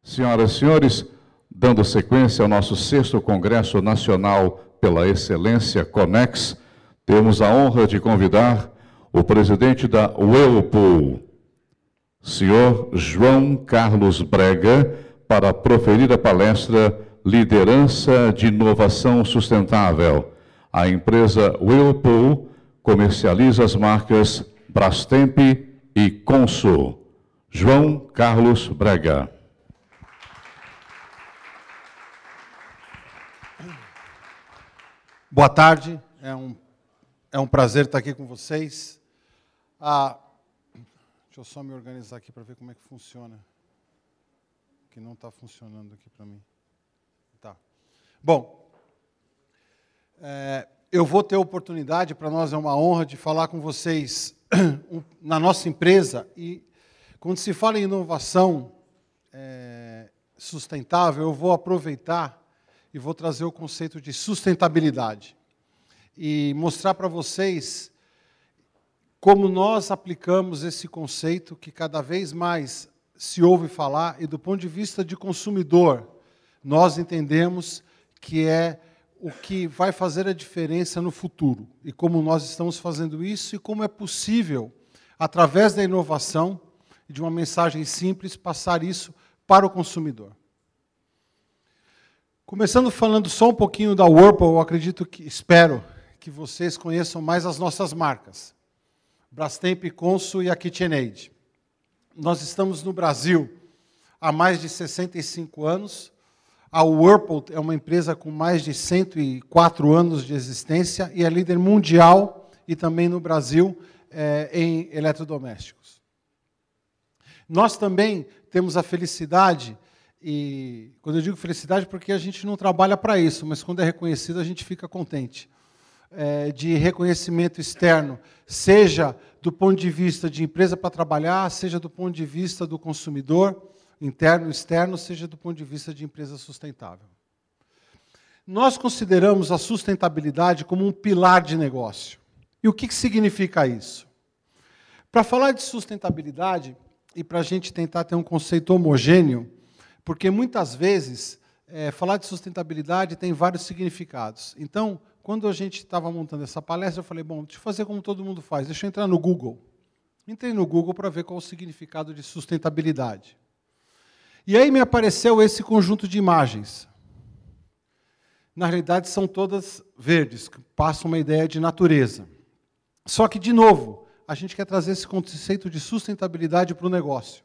Senhoras e senhores, dando sequência ao nosso 6º Congresso Nacional pela Excelência CONEX, temos a honra de convidar o presidente da Whirlpool, senhor João Carlos Brega, para proferir a palestra Liderança de Inovação Sustentável. A empresa Whirlpool comercializa as marcas Brastemp e Consul. João Carlos Brega. Boa tarde, é um prazer estar aqui com vocês. Deixa eu só me organizar aqui para ver como é que funciona. Que não está funcionando aqui para mim. Tá. Bom, eu vou ter a oportunidade, para nós é uma honra, de falar com vocês na nossa empresa. E quando se fala em inovação sustentável, eu vou aproveitar e vou trazer o conceito de sustentabilidade e mostrar para vocês como nós aplicamos esse conceito que cada vez mais se ouve falar e, do ponto de vista de consumidor, nós entendemos que é o que vai fazer a diferença no futuro e como nós estamos fazendo isso e como é possível, através da inovação e de uma mensagem simples, passar isso para o consumidor. Começando falando só um pouquinho da Whirlpool, eu espero que vocês conheçam mais as nossas marcas. Brastemp, Consul e a KitchenAid. Nós estamos no Brasil há mais de 65 anos. A Whirlpool é uma empresa com mais de 104 anos de existência e é líder mundial e também no Brasil em eletrodomésticos. Nós também temos a felicidade, e quando eu digo felicidade, porque a gente não trabalha para isso, mas quando é reconhecido a gente fica contente, de reconhecimento externo, seja do ponto de vista de empresa para trabalhar, seja do ponto de vista do consumidor, interno e externo, seja do ponto de vista de empresa sustentável. Nós consideramos a sustentabilidade como um pilar de negócio. E o que significa isso? Para falar de sustentabilidade, e para a gente tentar ter um conceito homogêneo, porque muitas vezes falar de sustentabilidade tem vários significados. Então, quando a gente estava montando essa palestra, eu falei, bom, deixa eu fazer como todo mundo faz, deixa eu entrar no Google. Entrei no Google para ver qual o significado de sustentabilidade. E aí me apareceu esse conjunto de imagens. Na realidade, são todas verdes, que passam uma ideia de natureza. Só que, de novo, a gente quer trazer esse conceito de sustentabilidade para o negócio.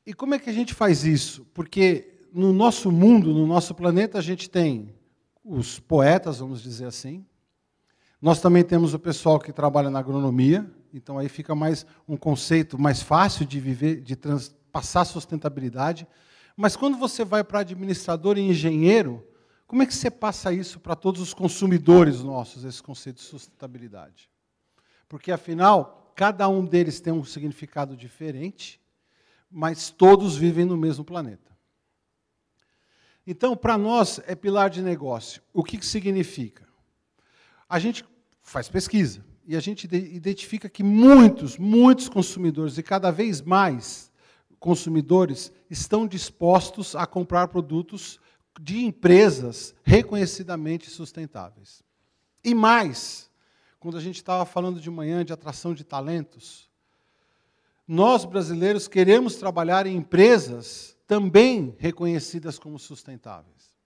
E como é que a gente faz isso? Porque no nosso mundo, no nosso planeta, a gente tem os poetas, vamos dizer assim. Nós também temos o pessoal que trabalha na agronomia, então aí fica mais um conceito mais fácil de viver, de passar sustentabilidade. Mas quando você vai para administrador e engenheiro, como é que você passa isso para todos os consumidores nossos, esse conceito de sustentabilidade? Porque, afinal, cada um deles tem um significado diferente, mas todos vivem no mesmo planeta. Então, para nós, é pilar de negócio. O que significa? A gente faz pesquisa e a gente identifica que muitos consumidores, e cada vez mais consumidores, estão dispostos a comprar produtos de empresas reconhecidamente sustentáveis. E mais, quando a gente estava falando de manhã de atração de talentos, nós, brasileiros, queremos trabalhar em empresas também reconhecidas como sustentáveis.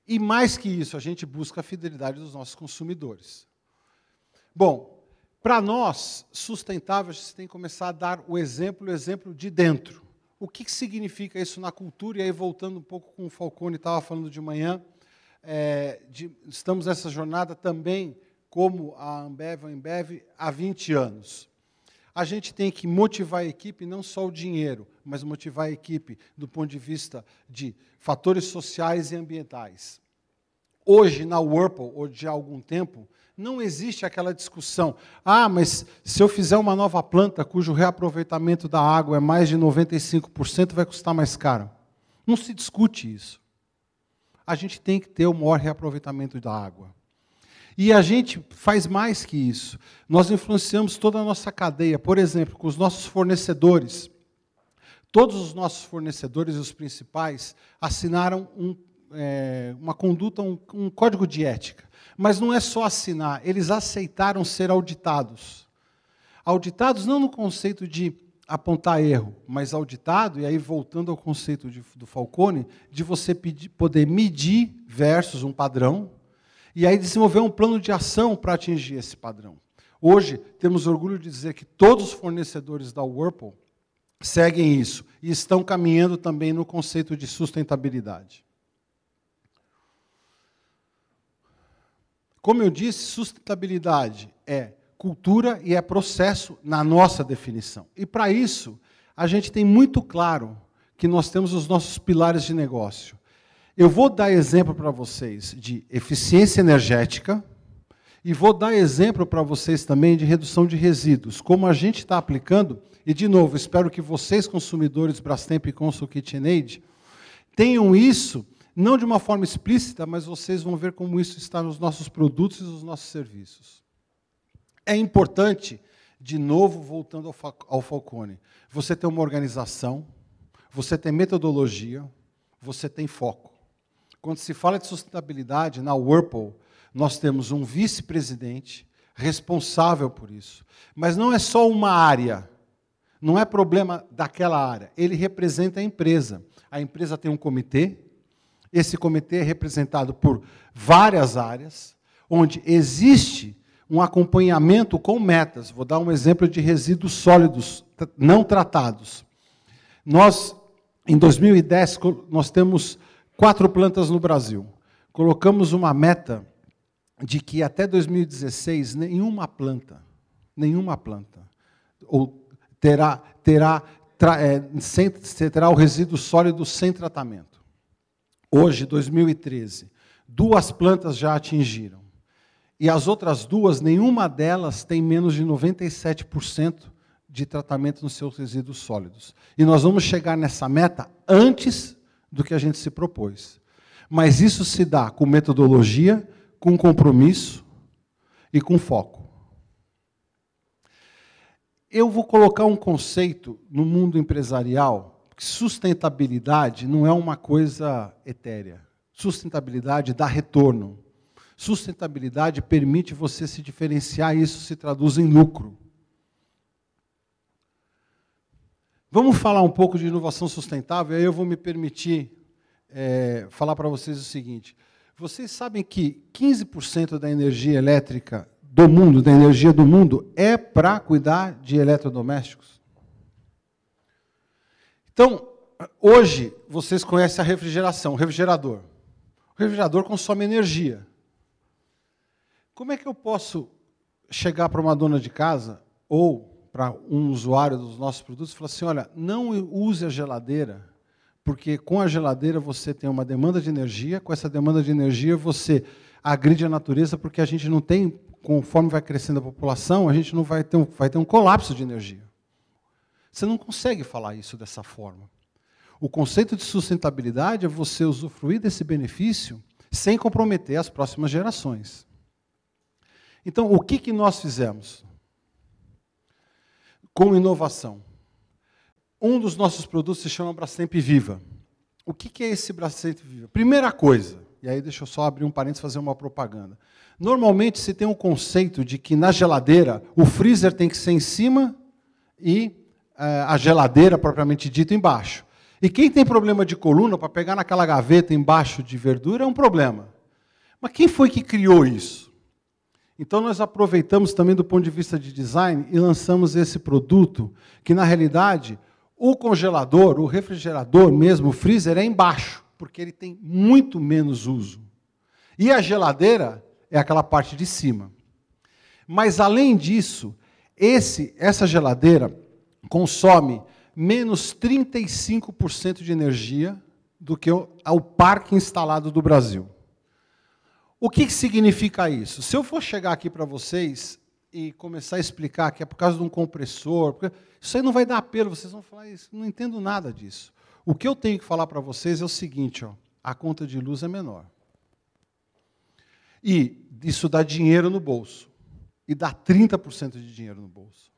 E mais que isso, a gente busca a fidelidade dos nossos consumidores. Bom, para nós, sustentável, a gente tem que começar a dar o exemplo de dentro. O que significa isso na cultura? E aí, voltando um pouco com o Falcone, estava falando de manhã, estamos nessa jornada também, como a Ambev, há 20 anos. A gente tem que motivar a equipe, não só o dinheiro, mas motivar a equipe do ponto de vista de fatores sociais e ambientais. Hoje, na Whirlpool, ou de há algum tempo, não existe aquela discussão, mas se eu fizer uma nova planta cujo reaproveitamento da água é mais de 95%, vai custar mais caro. Não se discute isso. A gente tem que ter o maior reaproveitamento da água. E a gente faz mais que isso. Nós influenciamos toda a nossa cadeia. Por exemplo, com os nossos fornecedores. todos os nossos fornecedores, os principais, assinaram uma conduta, um código de ética. Mas não é só assinar, eles aceitaram ser auditados. Auditados não no conceito de apontar erro, mas auditado, e aí voltando ao conceito do Falcone, de você poder medir versus um padrão, e aí desenvolver um plano de ação para atingir esse padrão. Hoje, temos orgulho de dizer que todos os fornecedores da Whirlpool seguem isso, e estão caminhando também no conceito de sustentabilidade. Como eu disse, sustentabilidade é cultura e é processo na nossa definição. E, para isso, a gente tem muito claro que nós temos os nossos pilares de negócio. Eu vou dar exemplo para vocês de eficiência energética e vou dar exemplo para vocês também de redução de resíduos, como a gente está aplicando, e, de novo, espero que vocês, consumidores Brastemp e Consul KitchenAid, tenham isso, não de uma forma explícita, mas vocês vão ver como isso está nos nossos produtos e nos nossos serviços. É importante, de novo, voltando ao Falcone, você tem uma organização, você tem metodologia, você tem foco. Quando se fala de sustentabilidade, na Whirlpool, nós temos um vice-presidente responsável por isso. Mas não é só uma área, não é problema daquela área, ele representa a empresa. A empresa tem um comitê, esse comitê é representado por várias áreas, onde existe um acompanhamento com metas. Vou dar um exemplo de resíduos sólidos não tratados. Nós, em 2010, nós temos 4 plantas no Brasil. Colocamos uma meta de que até 2016 nenhuma planta terá o resíduo sólido sem tratamento. Hoje, 2013, 2 plantas já atingiram. E as outras 2, nenhuma delas tem menos de 97% de tratamento nos seus resíduos sólidos. E nós vamos chegar nessa meta antes do que a gente se propôs. Mas isso se dá com metodologia, com compromisso e com foco. Eu vou colocar um conceito no mundo empresarial, que sustentabilidade não é uma coisa etérea. Sustentabilidade dá retorno. Sustentabilidade permite você se diferenciar e isso se traduz em lucro. Vamos falar um pouco de inovação sustentável, aí eu vou me permitir falar para vocês o seguinte. Vocês sabem que 15% da energia elétrica do mundo, da energia do mundo, é para cuidar de eletrodomésticos? Então, hoje, vocês conhecem a refrigeração, o refrigerador. O refrigerador consome energia. Como é que eu posso chegar para uma dona de casa ou para um usuário dos nossos produtos e falar assim, olha, não use a geladeira, porque com a geladeira você tem uma demanda de energia, com essa demanda de energia você agride a natureza, porque a gente não tem, conforme vai crescendo a população, a gente não vai ter um colapso de energia. Você não consegue falar isso dessa forma. O conceito de sustentabilidade é você usufruir desse benefício sem comprometer as próximas gerações. Então, o que nós fizemos? Com inovação. Um dos nossos produtos se chama Brastemp Viva. O que é esse Brastemp Viva? Primeira coisa, e aí deixa eu só abrir um parênteses e fazer uma propaganda. Normalmente se tem um conceito de que na geladeira o freezer tem que ser em cima e a geladeira, propriamente dita, embaixo. E quem tem problema de coluna, para pegar naquela gaveta embaixo de verdura, é um problema. Mas quem foi que criou isso? Então, nós aproveitamos também do ponto de vista de design e lançamos esse produto, que, na realidade, o congelador, o refrigerador mesmo, o freezer, é embaixo, porque ele tem muito menos uso. E a geladeira é aquela parte de cima. Mas, além disso, essa geladeira consome menos 35% de energia do que o parque instalado do Brasil. O que significa isso? Se eu for chegar aqui para vocês e começar a explicar que é por causa de um compressor, isso aí não vai dar apelo, vocês vão falar isso, não entendo nada disso. O que eu tenho que falar para vocês é o seguinte, a conta de luz é menor. E isso dá dinheiro no bolso. E dá 30% de dinheiro no bolso.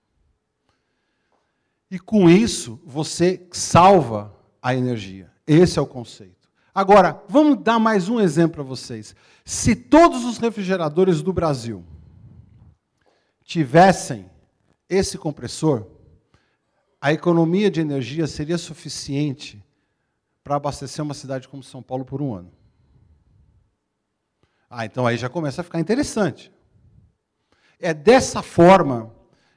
E com isso, você salva a energia. Esse é o conceito. Agora, vamos dar mais um exemplo para vocês. Se todos os refrigeradores do Brasil tivessem esse compressor, a economia de energia seria suficiente para abastecer uma cidade como São Paulo por um ano. Então aí já começa a ficar interessante. É dessa forma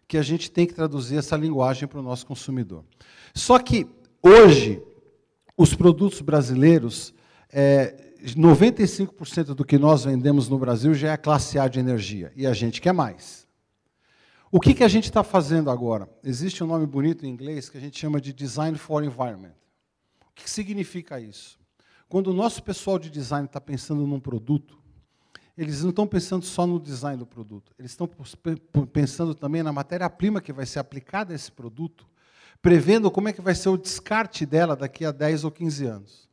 que a gente tem que traduzir essa linguagem para o nosso consumidor. Só que, hoje, os produtos brasileiros, 95% do que nós vendemos no Brasil já é a classe A de energia, e a gente quer mais. O que a gente está fazendo agora? Existe um nome bonito em inglês que a gente chama de Design for Environment. O que significa isso? Quando o nosso pessoal de design está pensando num produto, eles não estão pensando só no design do produto, eles estão pensando também na matéria-prima que vai ser aplicada a esse produto, prevendo como é que vai ser o descarte dela daqui a 10 ou 15 anos.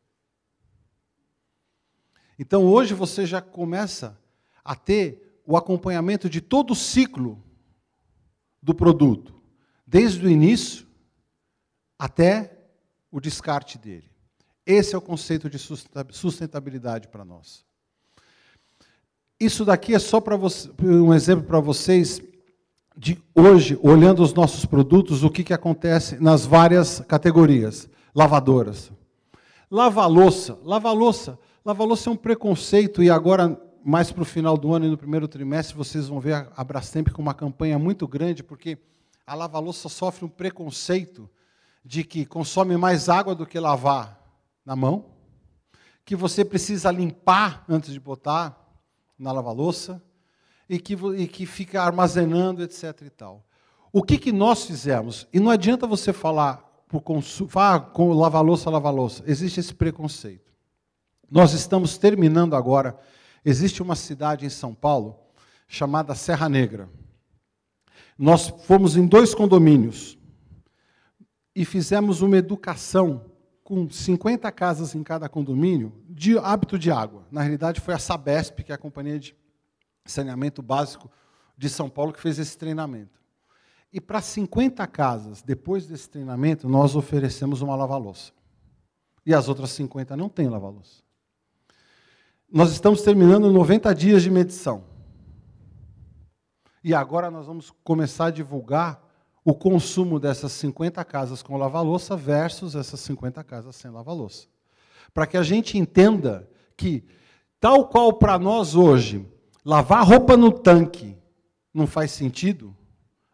Então, hoje, você já começa a ter o acompanhamento de todo o ciclo do produto, desde o início até o descarte dele. Esse é o conceito de sustentabilidade para nós. Isso daqui é só para um exemplo para vocês de hoje, olhando os nossos produtos, o que acontece nas várias categorias. Lavadoras. Lava-louça. Lava-louça é um preconceito, e agora, mais para o final do ano e no primeiro trimestre, vocês vão ver a Brastemp com uma campanha muito grande, porque a lava-louça sofre um preconceito de que consome mais água do que lavar na mão, que você precisa limpar antes de botar na lava-louça, e que fica armazenando, etc. e tal. O que nós fizemos? E não adianta você falar com lava-louça, lava-louça. Existe esse preconceito. Nós estamos terminando agora, existe uma cidade em São Paulo, chamada Serra Negra. Nós fomos em 2 condomínios, e fizemos uma educação com 50 casas em cada condomínio, de hábito de água. Na realidade, foi a Sabesp, que é a Companhia de Saneamento Básico de São Paulo, que fez esse treinamento. E para 50 casas, depois desse treinamento, nós oferecemos uma lava-louça. E as outras 50 não têm lava-louça. Nós estamos terminando 90 dias de medição. E agora nós vamos começar a divulgar o consumo dessas 50 casas com lava-louça versus essas 50 casas sem lava-louça. Para que a gente entenda que, tal qual para nós hoje, lavar roupa no tanque não faz sentido,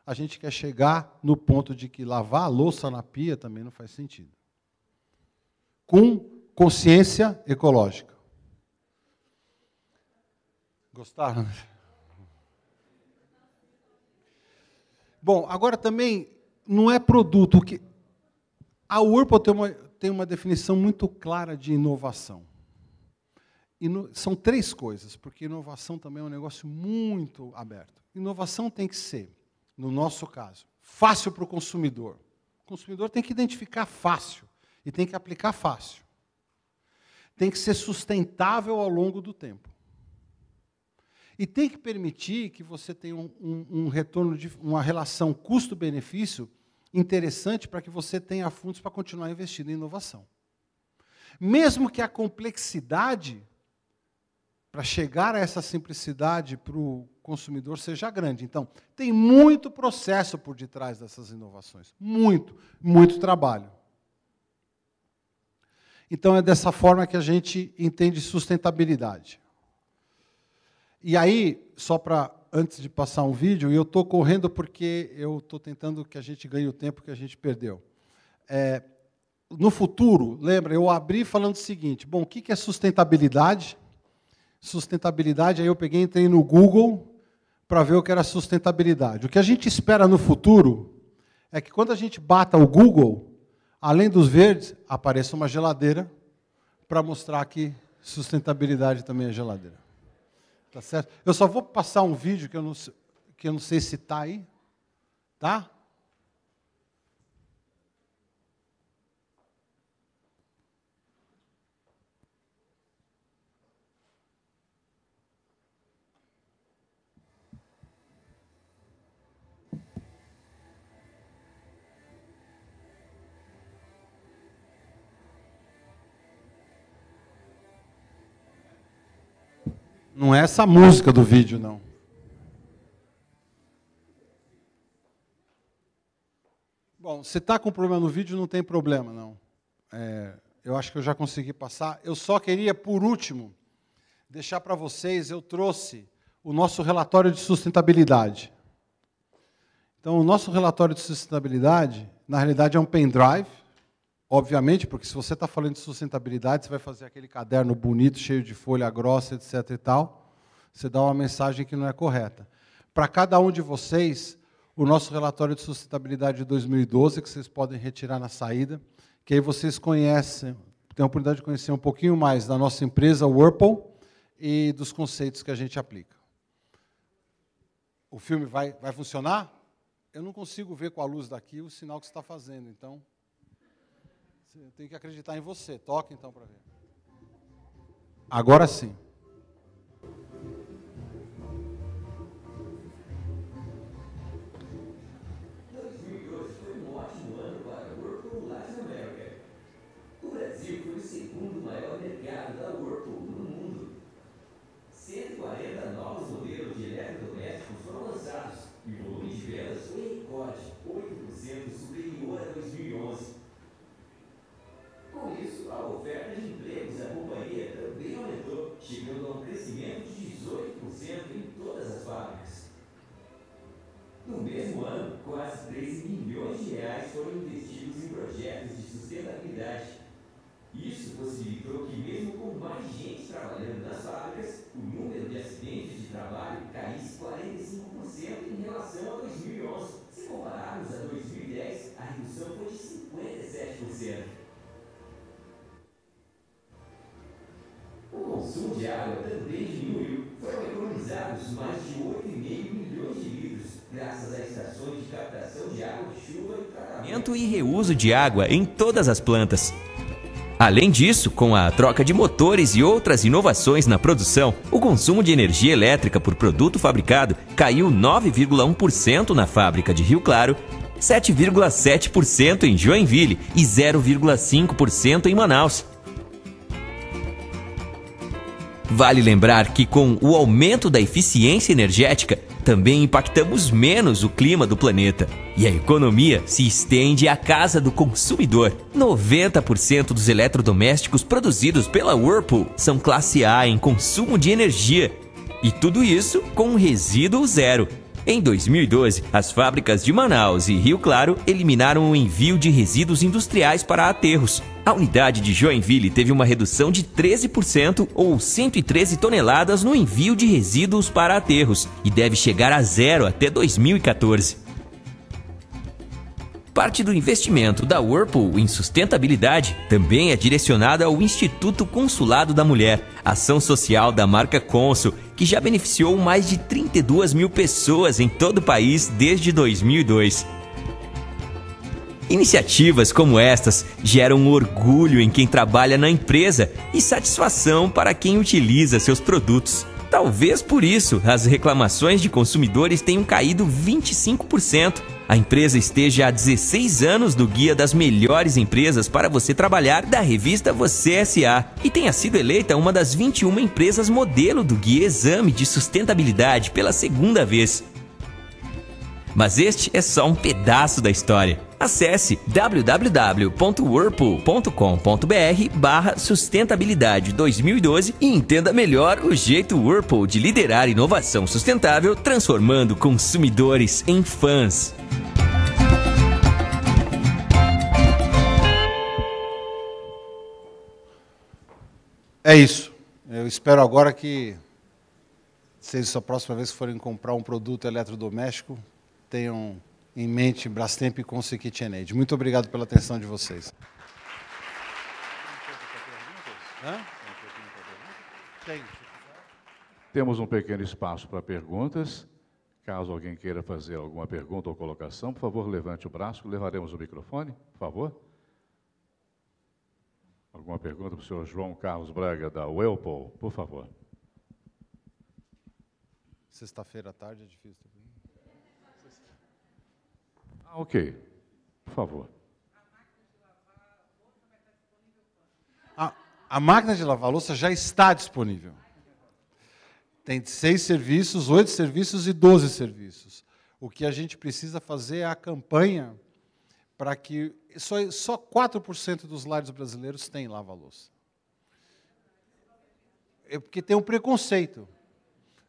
a gente quer chegar no ponto de que lavar a louça na pia também não faz sentido. Com consciência ecológica. Gostaram? Bom, agora também não é produto. A Whirlpool tem uma definição muito clara de inovação. São 3 coisas, porque inovação também é um negócio muito aberto. Inovação tem que ser, no nosso caso, fácil para o consumidor. O consumidor tem que identificar fácil e tem que aplicar fácil. Tem que ser sustentável ao longo do tempo. E tem que permitir que você tenha um retorno, uma relação custo-benefício interessante para que você tenha fundos para continuar investindo em inovação. Mesmo que a complexidade, para chegar a essa simplicidade para o consumidor, seja grande. Então, tem muito processo por detrás dessas inovações. Muito, muito trabalho. Então, é dessa forma que a gente entende sustentabilidade. E aí, só para, antes de passar um vídeo, eu estou correndo porque eu estou tentando que a gente ganhe o tempo que a gente perdeu. No futuro, lembra, eu abri falando o seguinte, bom, o que é sustentabilidade? Sustentabilidade, aí eu peguei e entrei no Google para ver o que era sustentabilidade. O que a gente espera no futuro é que quando a gente bata o Google, além dos verdes, apareça uma geladeira para mostrar que sustentabilidade também é geladeira. Tá certo? Eu só vou passar um vídeo que eu não sei se está aí. Tá? Não é essa música do vídeo, não. Bom, se está com problema no vídeo, não tem problema, não. Eu acho que eu já consegui passar. Eu só queria, por último, deixar para vocês, eu trouxe o nosso relatório de sustentabilidade. Então, o nosso relatório de sustentabilidade, na realidade, é um pendrive, obviamente, porque se você está falando de sustentabilidade, você vai fazer aquele caderno bonito, cheio de folha grossa, etc. e tal, você dá uma mensagem que não é correta. Para cada um de vocês, o nosso relatório de sustentabilidade de 2012, que vocês podem retirar na saída, que aí vocês conhecem, têm a oportunidade de conhecer um pouquinho mais da nossa empresa Whirlpool e dos conceitos que a gente aplica. O filme vai funcionar? Eu não consigo ver com a luz daqui o sinal que você está fazendo, então eu tenho que acreditar em você. Toque então para ver. Agora sim. Chegando a um crescimento de 18% em todas as fábricas. No mesmo ano, quase 13 milhões de reais foram investidos em projetos de sustentabilidade. Isso possibilitou que, mesmo com mais gente trabalhando nas fábricas, o número de acidentes de trabalho caísse 45% em relação a 2011. Se compararmos a 2010, a redução foi de 57%. O consumo de água também diminuiu. Foram economizados mais de 8,5 milhões de litros, graças a estações de captação de água de chuva e tratamento e reuso de água em todas as plantas. Além disso, com a troca de motores e outras inovações na produção, o consumo de energia elétrica por produto fabricado caiu 9,1% na fábrica de Rio Claro, 7,7% em Joinville e 0,5% em Manaus. Vale lembrar que, com o aumento da eficiência energética, também impactamos menos o clima do planeta. E a economia se estende à casa do consumidor. 90% dos eletrodomésticos produzidos pela Whirlpool são classe A em consumo de energia. E tudo isso com resíduo zero. Em 2012, as fábricas de Manaus e Rio Claro eliminaram o envio de resíduos industriais para aterros. A unidade de Joinville teve uma redução de 13% ou 113 toneladas no envio de resíduos para aterros e deve chegar a zero até 2014. Parte do investimento da Whirlpool em sustentabilidade também é direcionada ao Instituto Consulado da Mulher, ação social da marca Consul, que já beneficiou mais de 32 mil pessoas em todo o país desde 2002. Iniciativas como estas geram orgulho em quem trabalha na empresa e satisfação para quem utiliza seus produtos. Talvez por isso as reclamações de consumidores tenham caído 25%. A empresa esteja há 16 anos no Guia das Melhores Empresas para você trabalhar da revista Você S.A. e tenha sido eleita uma das 21 empresas modelo do Guia Exame de Sustentabilidade pela segunda vez. Mas este é só um pedaço da história. Acesse www.whirlpool.com.br/sustentabilidade 2012 e entenda melhor o jeito Whirlpool de liderar inovação sustentável, transformando consumidores em fãs. É isso. Eu espero agora que vocês, a próxima vez que forem comprar um produto eletrodoméstico, tenham em mente Brastemp, Consul e KitchenAid. Muito obrigado pela atenção de vocês. Temos um pequeno espaço para perguntas. Caso alguém queira fazer alguma pergunta ou colocação, por favor, levante o braço, levaremos o microfone, por favor. Alguma pergunta para o senhor João Carlos Braga, da Whirlpool, por favor. Sexta-feira à tarde é difícil também. Ok, por favor. A máquina de lavar louça já está disponível. Tem 6 serviços, 8 serviços e 12 serviços. O que a gente precisa fazer é a campanha para que só 4% dos lares brasileiros têm lava-louça. É porque tem um preconceito.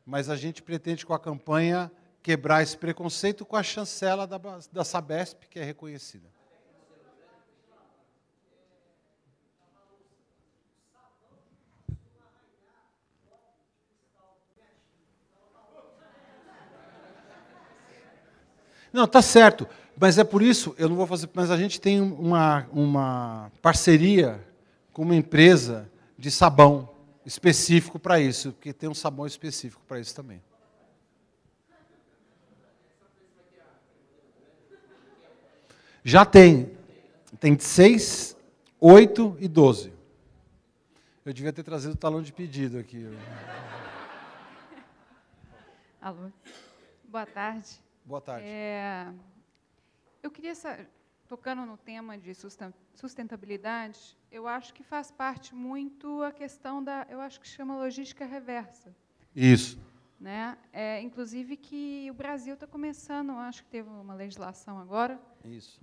Mas a gente pretende, com a campanha, quebrar esse preconceito com a chancela da Sabesp, que é reconhecida. Não, tá certo, mas é por isso, eu não vou fazer, mas a gente tem uma parceria com uma empresa de sabão específico para isso, porque tem um sabão específico para isso também. Já tem. Tem 6, 8 e 12. Eu devia ter trazido o talão de pedido aqui. Alô. Boa tarde. Boa tarde. Eu queria saber, tocando no tema de sustentabilidade, eu acho que faz parte muito a questão eu acho que chama logística reversa. Isso. Né? Inclusive que o Brasil está começando, acho que teve uma legislação agora, Isso.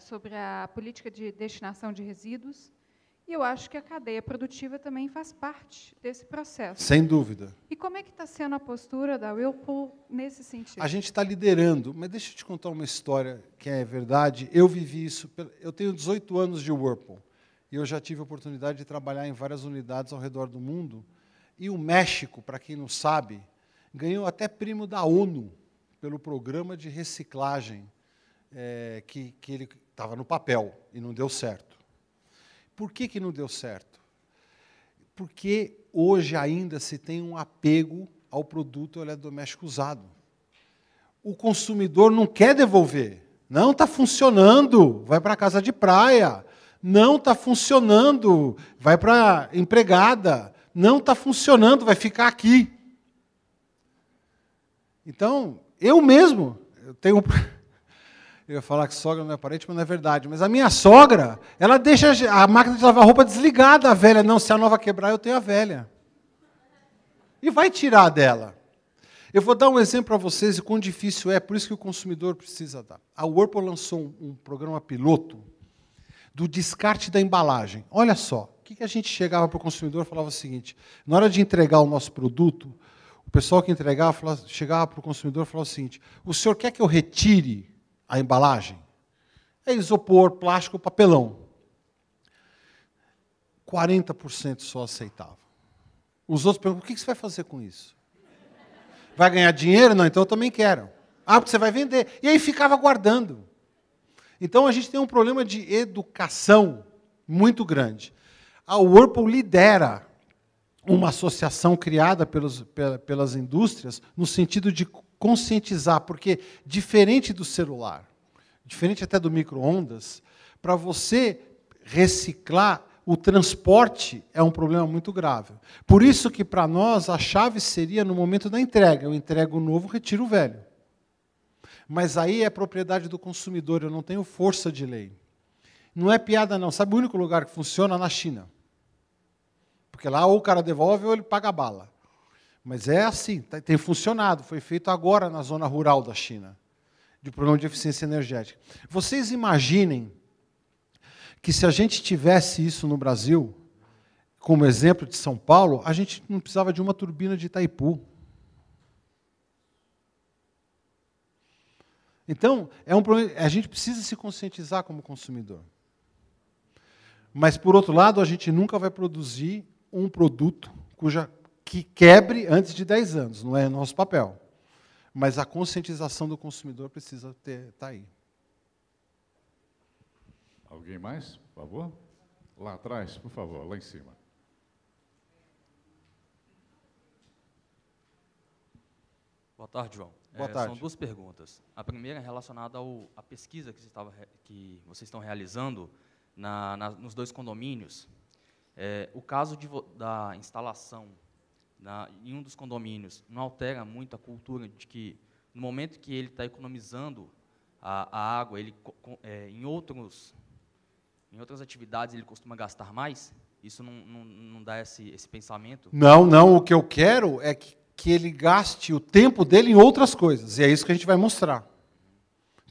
Sobre a política de destinação de resíduos, e eu acho que a cadeia produtiva também faz parte desse processo. Sem dúvida. E como é que está sendo a postura da Whirlpool nesse sentido? A gente está liderando, mas deixa eu te contar uma história que é verdade. Eu vivi isso, eu tenho 18 anos de Whirlpool, e eu já tive a oportunidade de trabalhar em várias unidades ao redor do mundo, e o México, para quem não sabe, ganhou até prêmio da ONU pelo programa de reciclagem que ele estava no papel e não deu certo. Por que não deu certo? Porque hoje ainda se tem um apego ao produto eletrodoméstico usado. O consumidor não quer devolver. Não está funcionando, vai para a casa de praia. Não está funcionando, vai para a empregada. Não está funcionando, vai ficar aqui. Então, eu mesmo, eu ia falar que sogra não é parente, mas não é verdade. Mas a minha sogra, ela deixa a máquina de lavar roupa desligada, a velha. Não, se a nova quebrar, eu tenho a velha. E vai tirar dela. Eu vou dar um exemplo para vocês de quão difícil é, por isso que o consumidor precisa dar. A Whirlpool lançou um programa piloto do descarte da embalagem. Olha só, o que a gente chegava para o consumidor e falava o seguinte, na hora de entregar o nosso produto, o pessoal que entregava chegava para o consumidor e falava o seguinte, o senhor quer que eu retire a embalagem? É isopor, plástico, papelão. 40% só aceitava. Os outros perguntam, o que você vai fazer com isso? Vai ganhar dinheiro? Não, então eu também quero. Ah, porque você vai vender. E aí ficava guardando. Então a gente tem um problema de educação muito grande. A Whirlpool lidera uma associação criada pelas indústrias no sentido de conscientizar, porque diferente do celular, diferente até do micro-ondas, para você reciclar, o transporte é um problema muito grave. Por isso que, para nós, a chave seria no momento da entrega. Eu entrego o novo, retiro o velho. Mas aí é propriedade do consumidor, eu não tenho força de lei. Não é piada, não. Sabe o único lugar que funciona? Na China. Porque lá ou o cara devolve ou ele paga a bala. Mas é assim, tem funcionado. Foi feito agora na zona rural da China, de programa de eficiência energética. Vocês imaginem que se a gente tivesse isso no Brasil, como exemplo de São Paulo, a gente não precisava de uma turbina de Itaipu. Então, é um problema, a gente precisa se conscientizar como consumidor. Mas, por outro lado, a gente nunca vai produzir um produto que quebre antes de 10 anos, não é nosso papel. Mas a conscientização do consumidor precisa estar aí. Alguém mais, por favor? Lá atrás, por favor, lá em cima. Boa tarde, João. Boa tarde. São duas perguntas. A primeira é relacionada à pesquisa que vocês estão realizando nos 2 condomínios. O caso da instalação em um dos condomínios não altera muito a cultura de que, no momento que ele está economizando a água, ele, em em outras atividades ele costuma gastar mais? Isso não dá esse pensamento? Não, não. O que eu quero é que ele gaste o tempo dele em outras coisas. E é isso que a gente vai mostrar.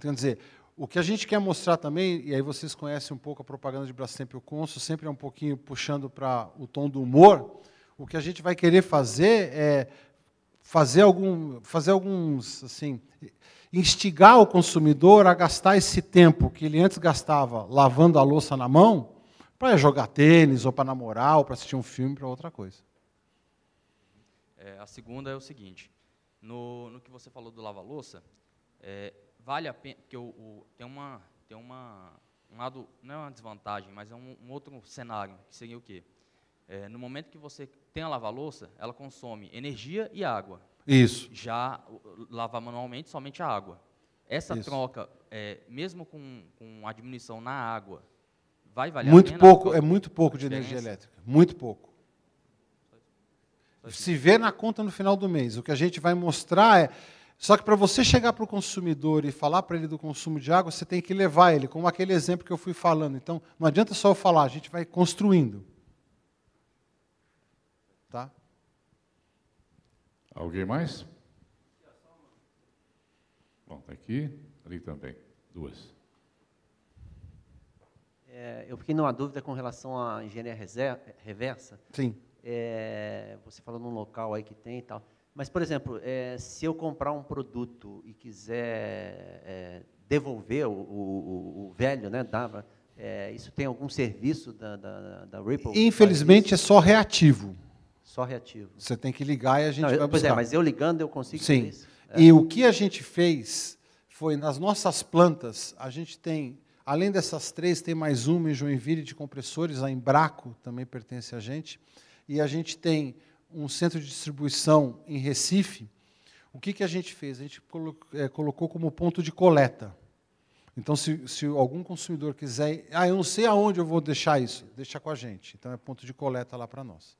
Quer dizer, o que a gente quer mostrar também, e aí vocês conhecem um pouco a propaganda de Brastemp e o Consul, sempre é um pouquinho puxando para o tom do humor. O que a gente vai querer fazer é fazer alguns, assim, instigar o consumidor a gastar esse tempo que ele antes gastava lavando a louça na mão, para jogar tênis, ou para namorar, ou para assistir um filme, para outra coisa. A segunda é o seguinte, no que você falou do lava-louça, vale a pena, porque tem um lado, não é uma desvantagem, mas é um outro cenário, que seria o quê? No momento que você tem a lava-louça, ela consome energia e água. Isso. Já lavar manualmente, somente a água. Essa Isso. troca, mesmo com a diminuição na água, vai valer muito a pena? pouco, é muito pouco de energia elétrica. Muito pouco. Se vê na conta no final do mês. O que a gente vai mostrar é... Só que para você chegar para o consumidor e falar para ele do consumo de água, você tem que levar ele, como aquele exemplo que eu fui falando. Então, não adianta só eu falar, a gente vai construindo. Tá? Alguém mais? Bom, aqui, ali também. Duas. Eu fiquei numa dúvida com relação à engenharia reversa. Sim. Você falou num local aí que tem e tal. Mas, por exemplo, se eu comprar um produto e quiser devolver o velho, né, isso tem algum serviço da Ripple? Infelizmente, é só reativo. Só reativo. Você tem que ligar e a gente vai buscar. Pois mas eu ligando eu consigo Sim. fazer isso? E o que a gente fez foi, nas nossas plantas, a gente tem, além dessas 3, tem mais uma em Joinville de compressores, a Embraco também pertence a gente, e a gente tem um centro de distribuição em Recife. O que a gente fez? A gente colocou como ponto de coleta. Então, se algum consumidor quiser... eu não sei aonde eu vou deixar isso. Deixa com a gente. Então, é ponto de coleta lá para nós.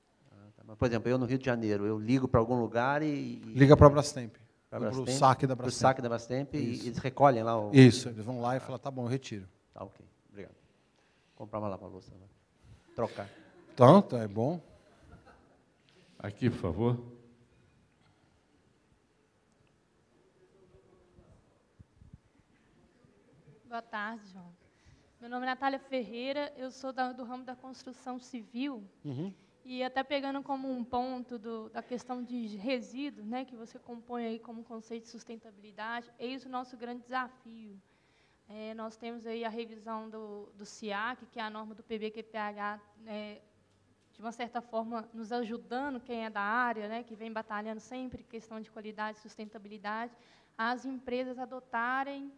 Mas, por exemplo, eu no Rio de Janeiro, eu ligo para algum lugar e... Liga para a Brastemp. Para o saque da Brastemp. Para o saque da Brastemp e eles recolhem lá o... Isso, eles vão lá e falam, tá bom, eu retiro. Tá, ok. Obrigado. Vou comprar uma lava-louça. Trocar. Então, é bom. Aqui, por favor. Boa tarde, João. Meu nome é Natália Ferreira, eu sou do ramo da construção civil. Uhum. E até pegando como um ponto da questão de resíduos, né, que você compõe aí como conceito de sustentabilidade, eis o nosso grande desafio. Nós temos aí a revisão do SIAC, que é a norma do PBQPH, de uma certa forma, nos ajudando, quem é da área, né, que vem batalhando sempre questão de qualidade e sustentabilidade, as empresas adotarem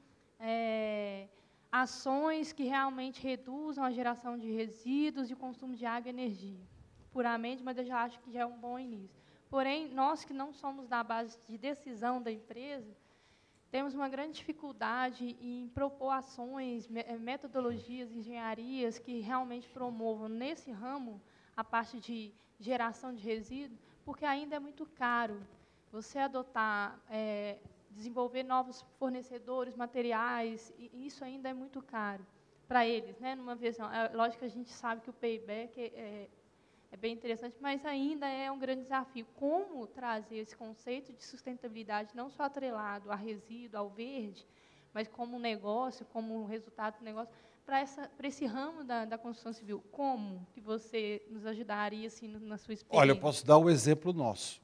ações que realmente reduzam a geração de resíduos e o consumo de água e energia. Puramente, mas eu já acho que já é um bom início. Porém, nós que não somos da base de decisão da empresa, temos uma grande dificuldade em propor ações, metodologias, engenharias que realmente promovam nesse ramo a parte de geração de resíduos, porque ainda é muito caro. Você adotar, desenvolver novos fornecedores, materiais, e isso ainda é muito caro para eles, né? Numa visão, lógico que a gente sabe que o payback é bem interessante, mas ainda é um grande desafio. Como trazer esse conceito de sustentabilidade, não só atrelado a resíduo, ao verde, mas como um negócio, como um resultado do negócio, para esse ramo da construção civil? Como que você nos ajudaria assim, na sua experiência? Olha, eu posso dar o exemplo nosso.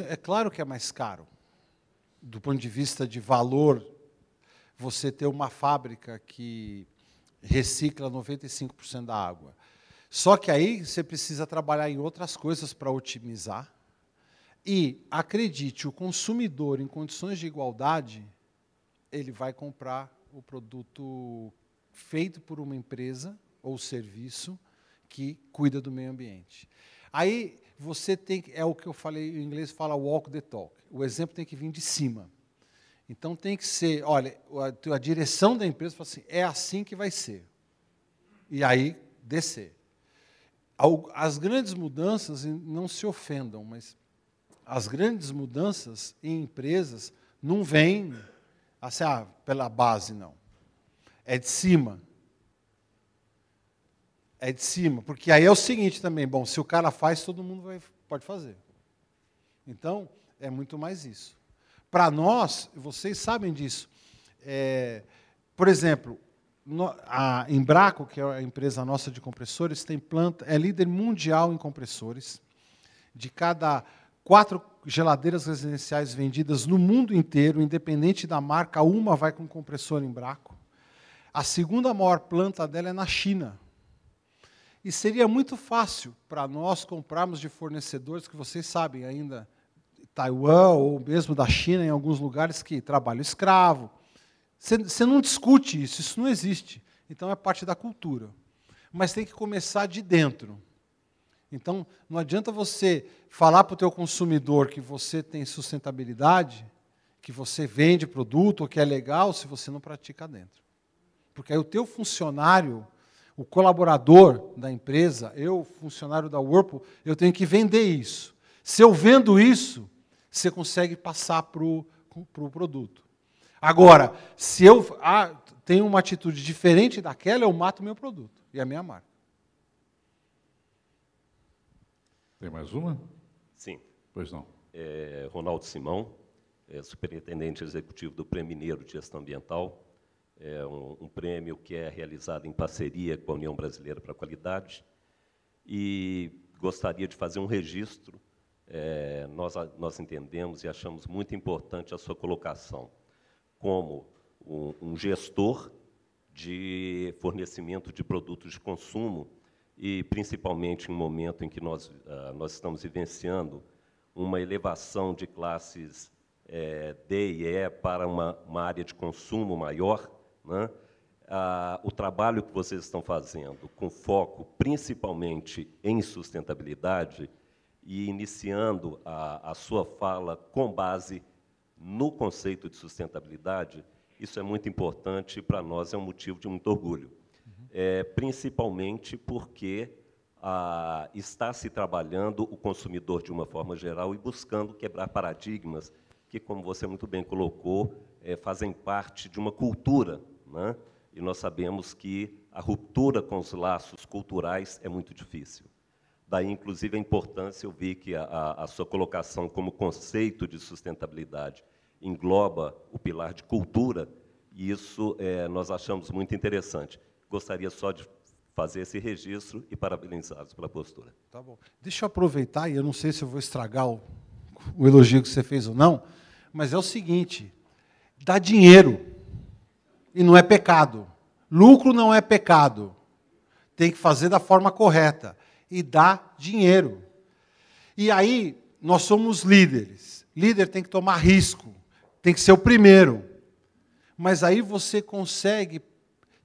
É claro que é mais caro, do ponto de vista de valor, você ter uma fábrica que recicla 95% da água. Só que aí você precisa trabalhar em outras coisas para otimizar. E, acredite, o consumidor, em condições de igualdade, ele vai comprar o produto feito por uma empresa ou serviço que cuida do meio ambiente. Aí você tem, é o que eu falei, em inglês fala walk the talk. O exemplo tem que vir de cima. Então tem que ser, olha, a direção da empresa fala assim, é assim que vai ser. E aí descer. As grandes mudanças, não se ofendam, mas as grandes mudanças em empresas não vêm assim, pela base, não. É de cima. É de cima, porque aí é o seguinte também, bom, se o cara faz, todo mundo pode fazer. Então, é muito mais isso. Para nós, vocês sabem disso, por exemplo, a Embraco, que é a empresa nossa de compressores, tem planta, é líder mundial em compressores. De cada 4 geladeiras residenciais vendidas no mundo inteiro, independente da marca, uma vai com compressor Embraco. A segunda maior planta dela é na China. E seria muito fácil para nós comprarmos de fornecedores que vocês sabem ainda, Taiwan ou mesmo da China, em alguns lugares que trabalham escravo. Você não discute isso, isso não existe. Então é parte da cultura. Mas tem que começar de dentro. Então não adianta você falar para o teu consumidor que você tem sustentabilidade, que você vende produto, que é legal, se você não pratica dentro. Porque aí o teu funcionário, o colaborador da empresa, eu, funcionário da Whirlpool, eu tenho que vender isso. Se eu vendo isso, você consegue passar para o produto. Agora, se eu tenho uma atitude diferente daquela, eu mato o meu produto e a minha marca. Tem mais uma? Sim. Pois não. Ronaldo Simão, superintendente executivo do Prêmio Mineiro de Gestão Ambiental. É um prêmio que é realizado em parceria com a União Brasileira para a Qualidade. E gostaria de fazer um registro. Nós entendemos e achamos muito importante a sua colocação como um gestor de fornecimento de produtos de consumo e, principalmente, em um momento em que nós estamos vivenciando uma elevação de classes D e E para uma área de consumo maior, né? O trabalho que vocês estão fazendo, com foco principalmente em sustentabilidade, e iniciando a sua fala com base no conceito de sustentabilidade, isso é muito importante e para nós é um motivo de muito orgulho. Principalmente porque está se trabalhando o consumidor de uma forma geral e buscando quebrar paradigmas que, como você muito bem colocou, fazem parte de uma cultura, né? E nós sabemos que a ruptura com os laços culturais é muito difícil. Daí, inclusive, a importância, eu vi que a sua colocação como conceito de sustentabilidade engloba o pilar de cultura, e isso nós achamos muito interessante. Gostaria só de fazer esse registro e parabenizá-los pela postura. Tá bom. Deixa eu aproveitar, e eu não sei se eu vou estragar o elogio que você fez ou não, mas é o seguinte, dá dinheiro, e não é pecado. Lucro não é pecado. Tem que fazer da forma correta. E dá dinheiro. E aí, nós somos líderes. Líder tem que tomar risco. Tem que ser o primeiro. Mas aí você consegue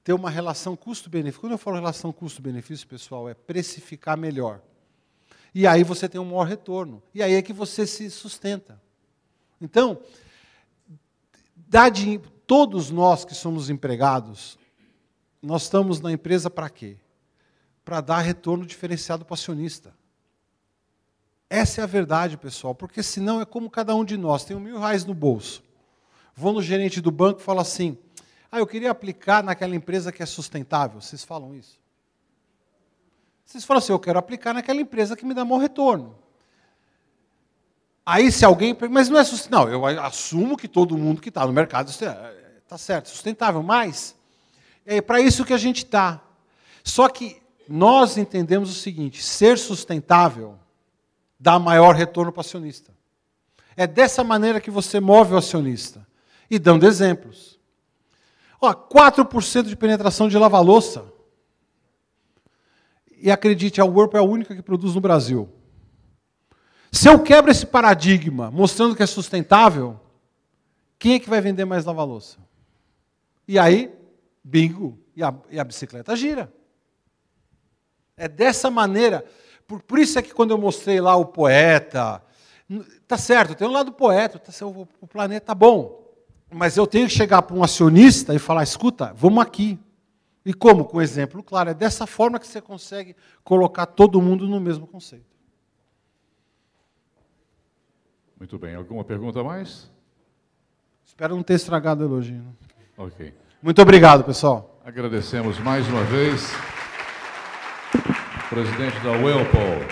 ter uma relação custo-benefício. Quando eu falo relação custo-benefício, pessoal, é precificar melhor. E aí você tem um maior retorno. E aí é que você se sustenta. Então, dá dinheiro. Todos nós que somos empregados, nós estamos na empresa para quê? Para dar retorno diferenciado para o acionista. Essa é a verdade, pessoal, porque senão é como cada um de nós, tem R$1.000 no bolso. Vou no gerente do banco e falo assim, eu queria aplicar naquela empresa que é sustentável. Vocês falam isso? Vocês falam assim, eu quero aplicar naquela empresa que me dá maior retorno. Aí se alguém... Mas não é sustentável. Não, eu assumo que todo mundo que está no mercado está certo, sustentável, mas é para isso que a gente está. Só que nós entendemos o seguinte, ser sustentável dá maior retorno para o acionista. É dessa maneira que você move o acionista. E dando exemplos. 4% de penetração de lava-louça. E acredite, a Whirlpool é a única que produz no Brasil. Se eu quebro esse paradigma, mostrando que é sustentável, quem é que vai vender mais lava-louça? E aí, bingo, e a bicicleta gira. É dessa maneira. Por isso é que quando eu mostrei lá o poeta, tá certo, tem um lado poeta, o planeta tá bom, mas eu tenho que chegar para um acionista e falar, escuta, vamos aqui. E como? Com exemplo claro. É dessa forma que você consegue colocar todo mundo no mesmo conceito. Muito bem. Alguma pergunta a mais? Espero não ter estragado o elogio. Ok. Muito obrigado, pessoal. Agradecemos mais uma vez. presidente da Whirlpool,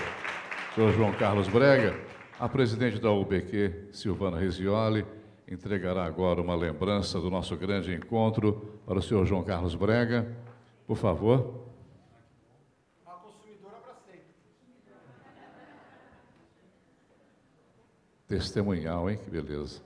senhor João Carlos Brega. A presidente da UBQ, Silvana Rizioli, entregará agora uma lembrança do nosso grande encontro para o senhor João Carlos Brega. Por favor. A consumidora Brastemp. Testemunhal, hein? Que beleza.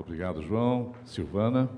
Muito obrigado, João. Silvana.